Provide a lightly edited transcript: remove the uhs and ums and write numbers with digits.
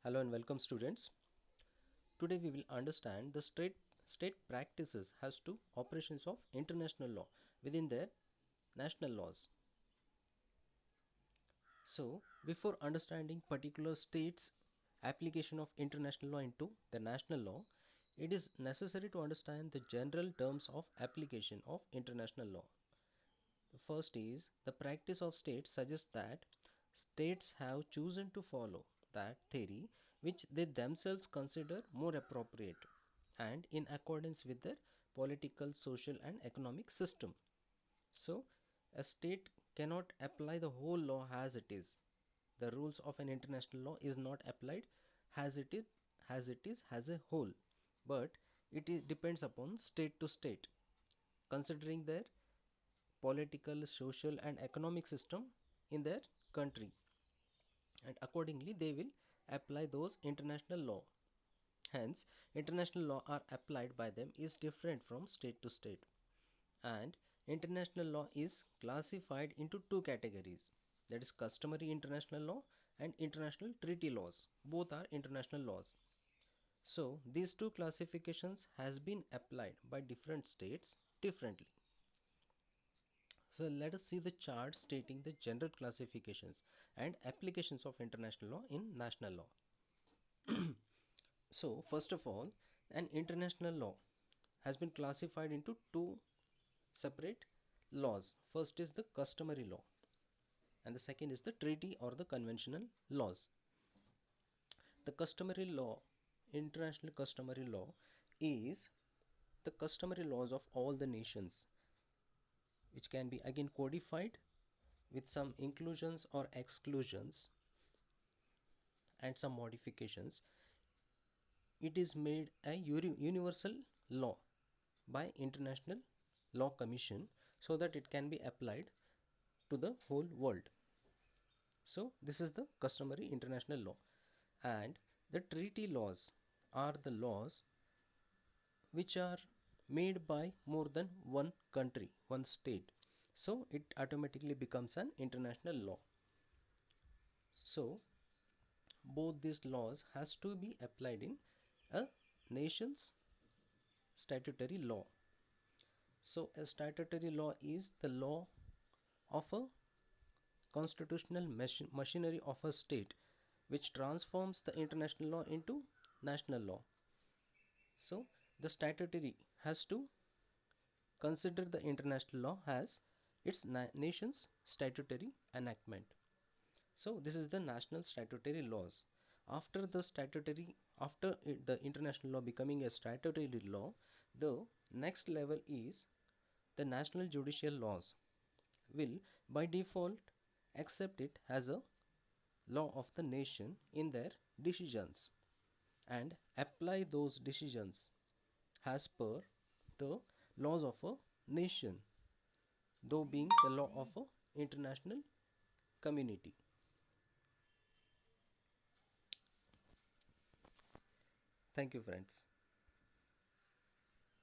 Hello and welcome students. Today we will understand the state practices as to operations of international law within their national laws. So before understanding particular states application of international law into the national law, it is necessary to understand the general terms of application of international law. The first is the practice of states suggests that states have chosen to follow that theory which they themselves consider more appropriate and in accordance with their political, social, and economic system. So, a state cannot apply the whole law as it is. The rules of an international law is not applied as it is as a whole, but depends upon state to state, considering their political, social, and economic system in their country, and accordingly they will apply those international law. Hence, international law are applied by them is different from state to state. And international law is classified into two categories, that is customary international law and international treaty laws. Both are international laws. So these two classifications has been applied by different states differently. So let us see the chart stating the general classifications and applications of international law in national law. So first of all, an international law has been classified into two separate laws. First is the customary law and the second is the treaty or the conventional laws. The customary law, international customary law, is the customary laws of all the nations, which can be again codified with some inclusions or exclusions and some modifications. It is made a universal law by International Law Commission so that it can be applied to the whole world. So this is the customary international law. And the treaty laws are the laws which are made by more than one country, one state. So it automatically becomes an international law. So both these laws has to be applied in a nation's statutory law. So a statutory law is the law of a constitutional machinery of a state which transforms the international law into national law. So the statutory has to consider the international law as its nation's statutory enactment. So this is the national statutory laws. After the international law becoming a statutory law, the next level is the national judicial laws will by default accept it as a law of the nation in their decisions and apply those decisions as per the laws of a nation, though being the law of a international community. Thank you, friends.